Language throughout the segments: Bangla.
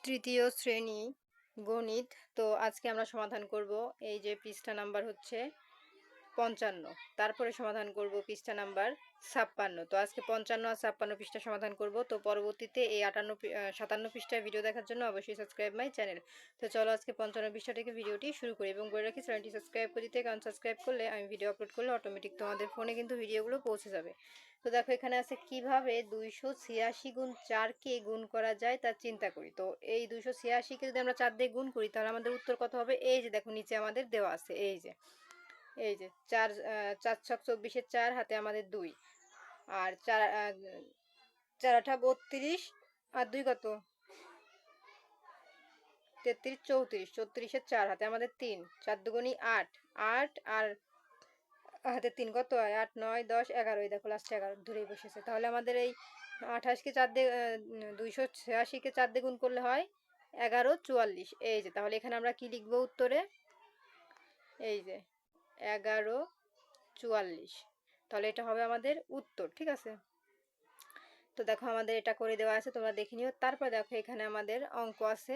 তৃতীয় শ্রেণী গণিত। তো আজকে আমরা সমাধান করব এই যে পৃষ্ঠা নাম্বার হচ্ছে 55, তারপরে সমাধান করব পৃষ্ঠা নাম্বার 56। তো আজকে 55 আর 56 পৃষ্ঠা সমাধান করব। তো পরবর্তীতে এই 57 পৃষ্ঠার ভিডিও দেখার জন্য অবশ্যই সাবস্ক্রাইব মাই চ্যানেল। তো চলো আজকে 55 পৃষ্ঠা থেকে ভিডিওটি শুরু করি এবং বলে রাখি চ্যানেলটি সাবস্ক্রাইব করে দিতে, কারণ সাবস্ক্রাইব করলে আমি ভিডিও আপলোড করলে অটোমেটিক তোমাদের ফোনে কিন্তু ভিডিওগুলো পৌঁছে যাবে। তো দেখো এখানে আছে কিভাবে 286 গুণ 4 কে গুণ করা যায় তা চিন্তা করি। তো এই 286 কে যদি আমরা 4 দিয়ে গুণ করি তাহলে আমাদের উত্তর কত হবে? এই যে দেখো নিচে আমাদের দেওয়া আছে, এই যে 4 4 ছক 24 4 হাতে আমাদের 2 আর 4 4 আঠা 32 আর 2 কত? 33 34 34 4 হাতে আমাদের 3 4 দুগুণী 8 8 আর হাতে 3 কত হয়? 8 9 10 11, এই দেখো লাস্টে 11 ধরেই বসেছে। তাহলে আমাদের এই 28 কে 4 দিয়ে 286 কে 4 দিয়ে গুণ করলে হয় 11 44। এই যে তাহলে এখানে আমরা কি লিখব উত্তরে? এই যে 11 44। তাহলে এটা হবে আমাদের উত্তর, ঠিক আছে। তো দেখো আমাদের এটা করে দেওয়া আছে, তোমরা দেখে নিও। তারপর দেখো এখানে আমাদের অঙ্ক আছে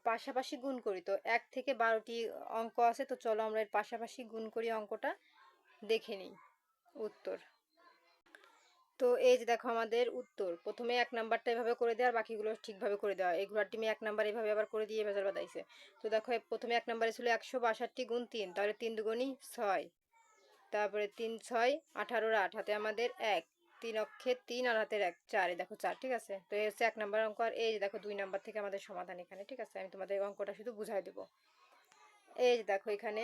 পাশাপাশি গুণ করি। তো 1 থেকে 12টি অঙ্ক আছে, তো চলো আমরা এর পাশাপাশি গুণ করি, অঙ্কটা দেখে নিই উত্তর। তো এই যে দেখো আমাদের উত্তর। প্রথমে 1 নাম্বারটা এভাবে করে দেওয়া আর বাকিগুলো ঠিকভাবে করে দেওয়া। এই ঘোড়ার টিমে 1 নাম্বার এভাবে আবার করে দিয়ে ভেজাল বাঁধাইছে। তো দেখো প্রথমে 1 নাম্বারে ছিল 162 গুণ 3, তাহলে 3 দুগুণী 6, তারপরে 3 6 18 আর 8 হাতে আমাদের 1, 3 অক্ষে 3 আর হাতের 1 4, এই দেখো 4, ঠিক আছে। তো এই হচ্ছে 1 নাম্বার অঙ্ক। আর এই যে দেখো 2 নাম্বার থেকে আমাদের সমাধান এখানে, ঠিক আছে। আমি তোমাদের অঙ্কটা শুধু বুঝাই দেবো। এই যে দেখো এখানে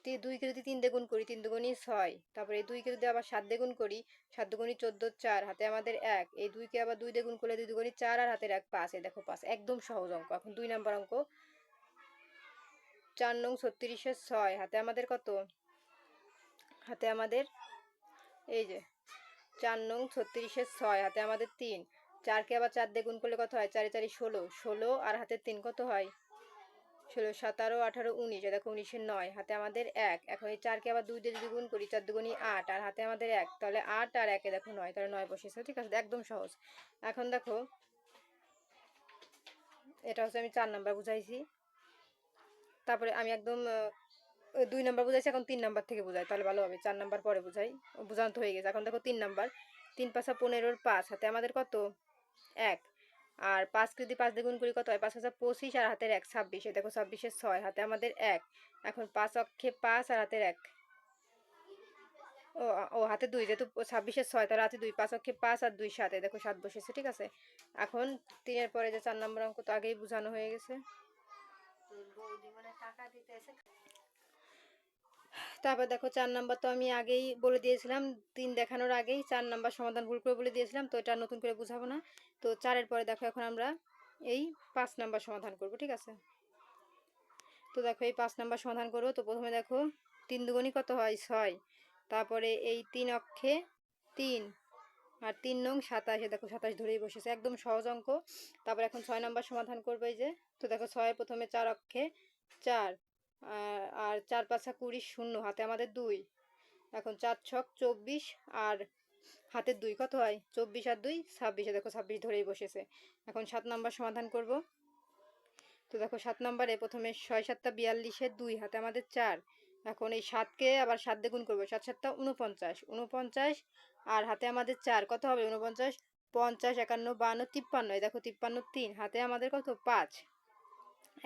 2 কে যদি 3 দিয়ে গুণ করি 3 দুগুণী 6, তারপরে এই 2 কে যদি আবার 7 দিয়ে গুণ করি 7 দুগুণী 14 4 হাতে আমাদের 1, এই 2 কে আবার 2 দিয়ে গুণ করলে 2 দুগুণী 4 আর হাতের 1 5, এই দেখো 5, একদম সহজ অঙ্ক। এখন 2 নাম্বার অঙ্ক 4 নং 36 6 হাতে আমাদের কত? হাতে আমাদের এই যে 4 নং 36 6 হাতে আমাদের 3, 4 কে আবার 4 দিয়ে গুণ করলে কত হয়? 4 4 16 16 আর হাতের 3 কত হয়? 16 17 18 19, দেখো 19 9 হাতে আমাদের 1। এখন এই 4 কে আবার 2 দিয়ে যদি গুণ করি 4 দুগুণী 8 আর হাতে আমাদের 1, তাহলে 8 আর 1 এ দেখো 9, তাহলে 9 বসেছে, ঠিক আছে। একদম সহজ। এখন দেখো এটা হচ্ছে আমি 4 নাম্বার বুঝাইছি, তারপরে আমি একদম 2 নাম্বার বুঝাইছি, এখন 3 নাম্বার থেকে বুঝাই তাহলে ভালো হবে। 4 নাম্বার পরে বুঝাই, বুঝানো তো হয়ে গেছে। এখন দেখো 3 নাম্বার 3 5 15 5 হাতে আমাদের কত? 1, আর 5 কে যদি 5 দিয়ে গুণ করি কত হয়? 5 5 25 আর হাতের 1 26, এই দেখো 26 6 হাতে আমাদের 1। এখন 5 অক্ষে 5 আর হাতের 1, ও ও হাতে 2, যেহেতু 26 6 তাহলে হাতে 2, 5 অক্ষে 5 আর 2 7, দেখো 7 বসেছে, ঠিক আছে। এখন 3 এর পরে যে 4 নম্বর অঙ্ক তো আগেই বোঝানো হয়ে গেছে। তারপর দেখো 4 নাম্বার তো আমি আগেই বলে দিয়েছিলাম, 3 দেখানোর আগেই 4 নাম্বার সমাধান ভুল করে বলে দিয়েছিলাম, তো এটা নতুন করে বুঝাবো না। তো 4 এর পরে দেখো এখন আমরা এই 5 নাম্বার সমাধান করব, ঠিক আছে। তো দেখো এই 5 নাম্বার সমাধান করবো। তো প্রথমে দেখো 3 দুগুণী কত হয়? 6, তারপরে এই 3 অক্ষে 3 আর 3 নং 27, দেখো 27 ধরেই বসেছে, একদম সহজ অঙ্ক। তারপর এখন 6 নাম্বার সমাধান করবো। এই যে তো দেখো 6 প্রথমে 4 অক্ষে 4 আর 4 5 20 0 হাতে আমাদের 2, এখন 4 ছক 24 আর হাতের 2 কত হয়? 24 আর 2 26, দেখো 26 ধরেই বসেছে। এখন 7 নাম্বার সমাধান করব। তো দেখো 7 নম্বরে প্রথমে 6 7 42 এর 2 হাতে আমাদের 4, এখন এই 7 কে আবার 7 দিয়ে গুণ করবো, 7 7 49 49 আর হাতে আমাদের 4, কত হবে? 49 50 51 52 53, এই দেখো 53 3 হাতে আমাদের কত? 5।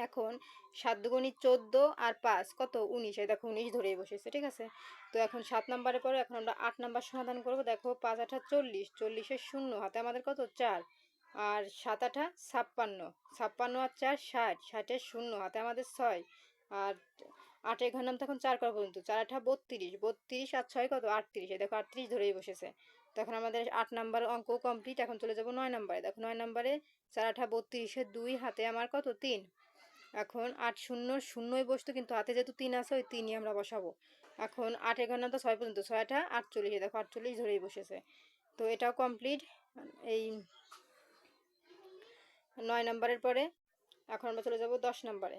এখন 7 দুগুণী 14 আর 5 কত? 19, এই দেখো 19 ধরেই বসেছে, ঠিক আছে। তো এখন 7 নম্বরে পরে এখন আমরা 8 নাম্বার সমাধান করব। দেখো 5 8 40 40 এর 0 হাতে আমাদের কত? 4, আর 7 8 56 56 আর 4 60 60 এর 0 হাতে আমাদের 6, আর 8 এর ঘর নাম তখন 4 করা পর্যন্ত, 4 8 32 32 আর 6 কত? 38, এই দেখো 38 ধরেই বসেছে। তখন আমাদের 8 নাম্বার অঙ্ক কমপ্লিট। এখন চলে যাব 9 নাম্বারে। দেখো 9 নাম্বারে 4 8 32 এর 2 হাতে আমার কত? 3। এখন 8 0 0ই বসতো, কিন্তু হাতে যেহেতু 3 আছে ওই 3ই আমরা বসাবো। এখন 8 এর ঘর নাম তো 6 পর্যন্ত, 6 8 48, দেখো 48 ধরেই বসেছে। তো এটাও কমপ্লিট। এই 9 নাম্বারের পরে এখন আমরা চলে যাব 10 নাম্বারে।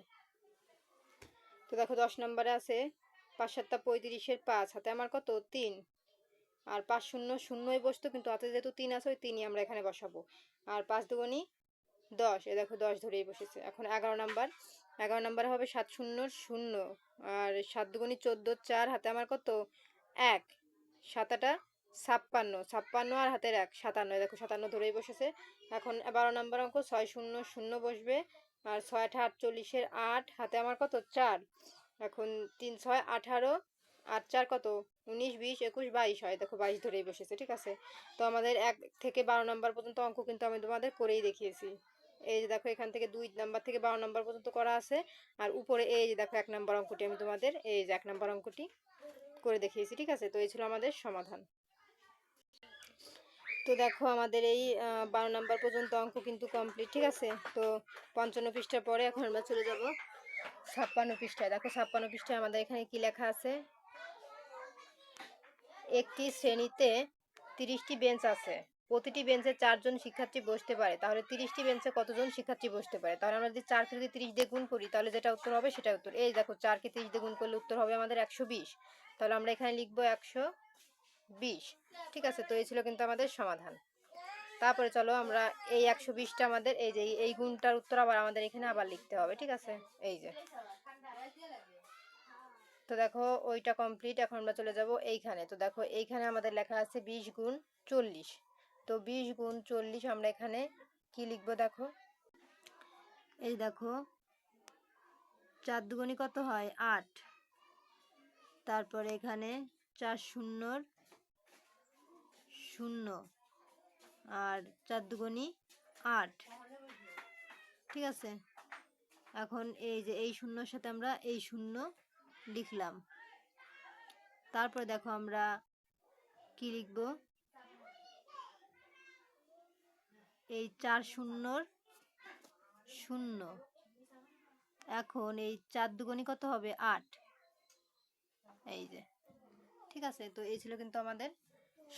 তো দেখো 10 নাম্বারে আছে 5 7 35 এর 5 হাতে আমার কত? 3, আর 5 0 0ই বসতো, কিন্তু হাতে যেহেতু 3 আছে ওই 3ই আমরা এখানে বসাবো। আর 5 দুগুণী 10, এ দেখো 10 ধরেই বসেছে। এখন 11 নাম্বার, 11 নাম্বারে হবে 7 শূন্য 0, আর 7 দুগুণী 14, 4 হাতে আমার কত 1, 7 আটা 56, 56 আর হাতের 1 57, দেখো 57 ধরেই বসেছে। এখন 12 নাম্বার অঙ্ক 6 শূন্য 0 বসবে, আর 6 আঠা 48 এর 8 হাতে আমার কত 4। এখন 3 6 18, 8 4 কত 19 20 21 22 হয়, দেখো 22 ধরেই বসেছে। ঠিক আছে, তো আমাদের 1 থেকে 12 নাম্বার পর্যন্ত অঙ্ক কিন্তু আমি তোমাদের করেই দেখিয়েছি। এই যে দেখো এখান থেকে 2 নাম্বার থেকে 12 নাম্বার পর্যন্ত করা আছে, আর উপরে এই যে দেখো 1 নাম্বার অঙ্কটি আমি তোমাদের এই যে 1 নাম্বার অঙ্কটি করে দেখিয়েছি। ঠিক আছে, তো এই ছিল আমাদের সমাধান। তো দেখো আমাদের এই 12 নাম্বার পর্যন্ত অঙ্ক কিন্তু কমপ্লিট। ঠিক আছে, তো 55 পৃষ্ঠার পরে এখন আমরা চলে যাব 56 পৃষ্ঠায়। দেখো 56 পৃষ্ঠায় আমাদের এখানে কি লেখা আছে, একটি শ্রেণীতে 30টি বেঞ্চ আছে, প্রতিটি বেঞ্চে 4 জন শিক্ষার্থী বসতে পারে, তাহলে 30টি বেঞ্চে কতজন শিক্ষার্থী বসতে পারে। তাহলে আমরা যদি 4 কে যদি 30 দিয়ে গুণ করি তাহলে যেটা উত্তর হবে সেটা উত্তর। এই দেখো 4 কে 30 দিয়ে গুণ করলে উত্তর হবে আমাদের 120, তাহলে আমরা এখানে লিখবো 120। ঠিক আছে, তো এই ছিল কিন্তু আমাদের সমাধান। তারপরে চলো আমরা এই 120টা আমাদের এই যে এই গুণটার উত্তর আবার আমাদের এখানে আবার লিখতে হবে। ঠিক আছে, এই যে তো দেখো ওইটা কমপ্লিট। এখন আমরা চলে যাব এইখানে। তো দেখো এইখানে আমাদের লেখা আছে 20 গুণ 40। তো 20 গুণ 40 আমরা এখানে কি লিখবো দেখো, এই দেখো 4 দুগুণী কত হয় 8, তারপরে এখানে 4 শূন্যর 0, আর 4 দুগুণী 8। ঠিক আছে, এখন এই যে এই শূন্যর সাথে আমরা এই শূন্য লিখলাম। তারপরে দেখো আমরা কি লিখব, এই 4 শূন্যর 0, এখন এই 4 দুগুণী কত হবে 8, এই যে। ঠিক আছে, তো এই ছিল কিন্তু আমাদের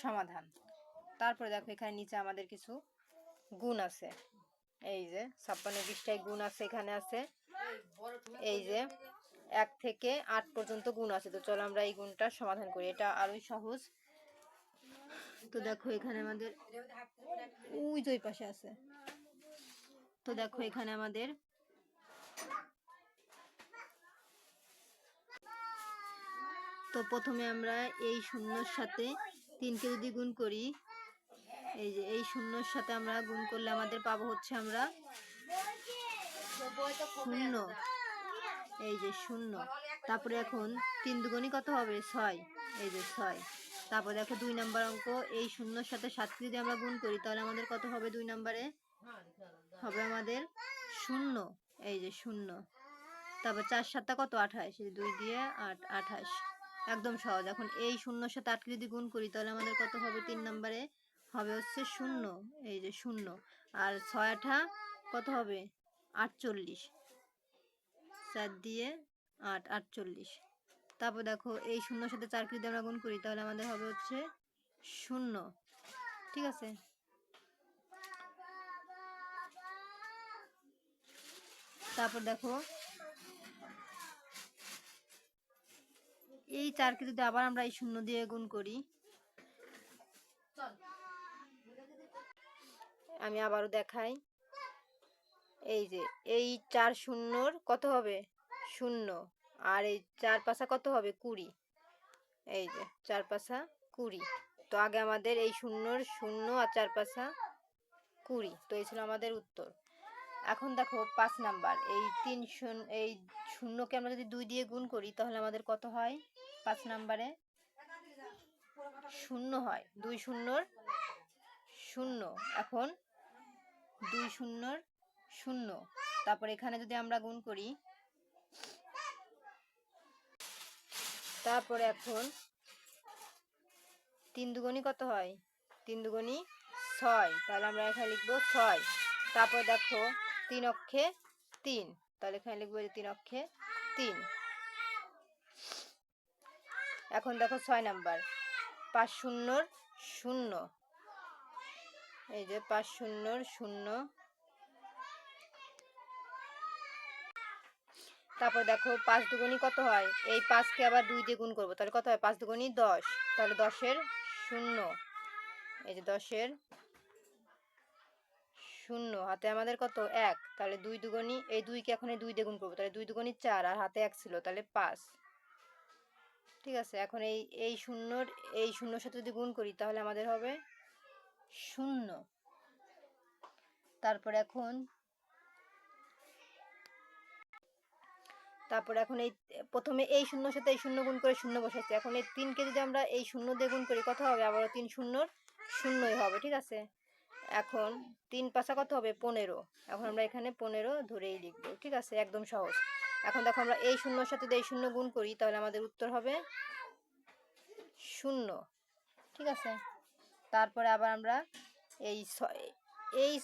সমাধান। তারপরে দেখো এখানে নিচে আমাদের কিছু গুণ আছে, এই যে 56 পৃষ্ঠায় গুণ আছে, এখানে আছে এই যে 1 থেকে 8 পর্যন্ত গুণ আছে। তো চলো আমরা এই গুণটার সমাধান করি, এটা আরোই সহজ। তো দেখো এখানে আমাদের ওই যে পাশে আছে। তো দেখো এখানে আমাদের তো প্রথমে আমরা এই শূন্যর সাথে 3 কে যদি গুণ করি, এই যে এই শূন্যর সাথে আমরা গুণ করলে আমাদের পাবো হচ্ছে আমরা 0, এই যে 0। তারপরে এখন 3 দুগুণী কত হবে 6, এই যে 6। তারপর দেখো 2 নাম্বার অঙ্ক, এই শূন্যর সাথে 7 কে যদি আমরা গুণ করি তাহলে আমাদের কত হবে 2 নাম্বারে হবে আমাদের 0, এই যে 0। তারপর 4 7 কত 28, এই 2 দিয়ে 8 28, একদম সহজ। এখন এই শূন্যর সাথে 8 কে যদি গুণ করি তাহলে আমাদের কত হবে 3 নাম্বারে হবে হচ্ছে 0, এই যে 0। আর 6 8 কত হবে 48, 4 দিয়ে 8 48। তারপর দেখো এই শূন্যর সাথে 4 কে যদি আমরা গুণ করি তাহলে আমাদের হবে হচ্ছে 0। ঠিক আছে, তারপর দেখো এই 4 কে যদি আবার আমরা এই 0 দিয়ে গুণ করি, আমি আবারও দেখাই, এই যে এই 4 শূন্যর কত হবে 0, আর এই 4 পাশা কত হবে 20, এই যে 4 পাশা 20। তো আগে আমাদের এই শূন্যর 0 আর 4 পাশা 20, তো এই ছিল আমাদের উত্তর। এখন দেখো 5 নাম্বার, এই 3 এই শূন্যকে আমরা যদি 2 দিয়ে গুণ করি তাহলে আমাদের কত হয় 5 নাম্বারে 0 হয়, 2 শূন্যর 0। এখন 2 শূন্যর 0, তারপর এখানে যদি আমরা গুণ করি, তারপরে এখন 3 দুগুণী কত হয় 3 দুগুণী 6, তাহলে আমরা এখানে লিখবো 6। তারপর দেখো 3 অক্ষে 3, তাহলে এখানে লিখবো যে 3 অক্ষে 3। এখন দেখো 6 নাম্বার, 5 শূন্যর 0, এই যে 5 শূন্যর 0। তারপর দেখো 5 দুগুণী কত হয়, এই 5 কে আবার 2 দিয়ে গুণ করবো, তাহলে কত হয় 5 দুগুণী 10, তাহলে 10 এর 0, এই যে 10 এর শূন্য, হাতে আমাদের কত 1, তাহলে 2 দুগুণী এই 2কে এখন এই 2 দিয়ে গুণ করবো, তাহলে 2 দুগুণী 4 আর হাতে 1 ছিল তাহলে 5। ঠিক আছে, এখন এই শূন্যর সাথে যদি গুণ করি তাহলে আমাদের হবে 0। তারপর এখন এই প্রথমে এই শূন্যর সাথে এই শূন্য গুণ করে শূন্য বসাচ্ছি, এখন এই 3কে যদি আমরা এই শূন্য দিয়ে গুণ করি কত হবে, আবারও 3 শূন্যর শূন্যই হবে। ঠিক আছে, এখন 3 পাঁচা কত হবে 15, এখন আমরা এখানে 15 ধরেই লিখবো। ঠিক আছে, একদম সহজ। এখন দেখো আমরা এই শূন্যর সাথে যদি এই শূন্য গুণ করি তাহলে আমাদের উত্তর হবে 0। ঠিক আছে, তারপরে আবার আমরা এই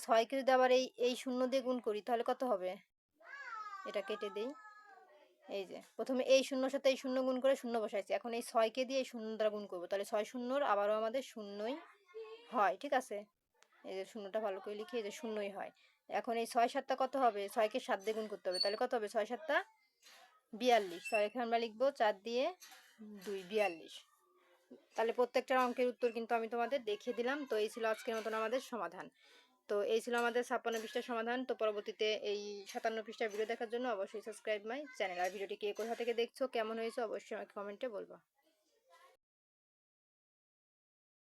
6কে যদি আবার এই শূন্য দিয়ে গুণ করি তাহলে কত হবে, এটা কেটে দিই। এই যে প্রথমে এই শূন্যর সাথে এই শূন্য গুণ করে শূন্য বসাইছি, এখন এই 6কে দিয়ে এই শূন্য দ্বারা গুণ করবো, তাহলে 6 শূন্যর আবারও আমাদের শূন্যই হয়। ঠিক আছে, এই যে শূন্যটা ভালো করে লিখি, এই যে শূন্যই হয়। এখন এই 6 7টা কত হবে, 6কে 7 দিয়ে গুণ করতে হবে, তাহলে কত হবে 6 7টা 42। তাহলে এখানে আমরা লিখবো 4 দিয়ে 2 42। তাহলে প্রত্যেকটা অঙ্কের উত্তর কিন্তু আমি তোমাদের দেখিয়ে দিলাম। তো এই ছিল আজকের মতন আমাদের সমাধান। তো এই ছিল আমাদের 56 পৃষ্ঠার সমাধান। তো পরবর্তীতে এই 57 পৃষ্ঠার ভিডিও দেখার জন্য অবশ্যই সাবস্ক্রাইব মাই চ্যানেল। আর ভিডিওটি কে কোথা থেকে দেখছো, কেমন হয়েছে অবশ্যই আমাকে কমেন্টে বলবা।